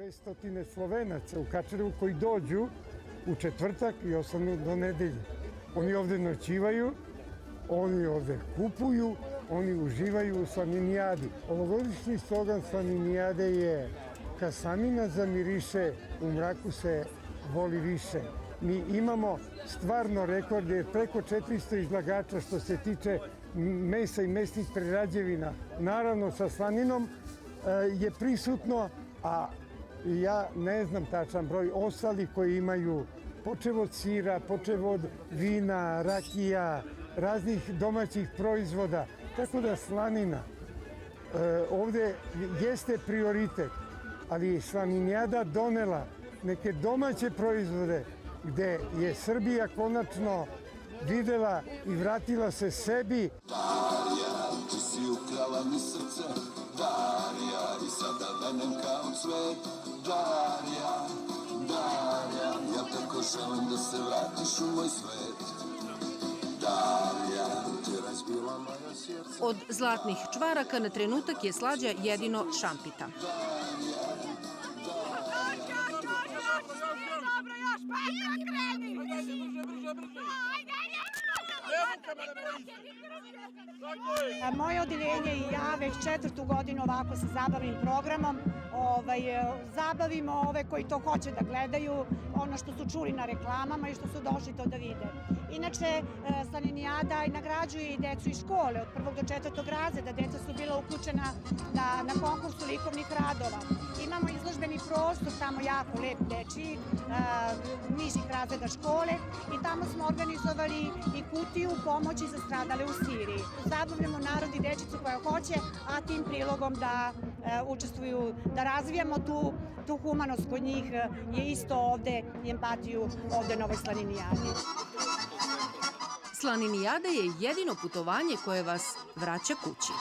200 Slovenaca u Kačarevu koji dođu u četvrtak i ostanu do nedelje. Oni ovde noćivaju, oni ovde kupuju, oni uživaju u slaninijadi. Ovogodišnji slogan slaninijade je "Kad slanina zamiriše, u mraku se voli više". Mi imamo stvarno rekord, jer preko 400 izlagača što se tiče mesa i mesnih prerađevina, naravno sa slaninom, je prisutno, a ja ne znam tačan broj ostalih koji imaju počev od sira, počev od vina, rakija, raznih domaćih proizvoda. Tako da slanina ovde jeste prioritet, ali je slaninijada donela neke domaće proizvode gde je Srbija konačno videla i vratila se sebi. Darija, ti si ukrala mi srce, Darija, i sada venem kao cvet. Darija, Darija, ja tako želim da se vratiš u moj svet. Darija, ti razbila moja srce. Od zlatnih čvaraka na trenutak je Slađa jedino šampita. Moje odeljenje i ja već 4. godinu ovako sa zabavnim programom zabavimo ove koji to hoće da gledaju, ono što su čuli na reklamama i što su došli to da vide. Inače, slaninijada nagrađuje i decu iz škole od 1. do 4. razreda. Deca su bila uključena na konkursu likovnih radova. Imamo izložbeni prostor, tamo jako lep dečiji, nižih razreda škole, i tamo smo organizovali i kutiju pomoći za stradale u Siriji. Zabavljamo narod i dečicu koja hoće, a tim prilogom da učestvuju, da razvijamo tu humanost kod njih je isto ovde i empatiju ovde na ovoj slaninijadi. Slaninijada je jedino putovanje koje vas vraća kući.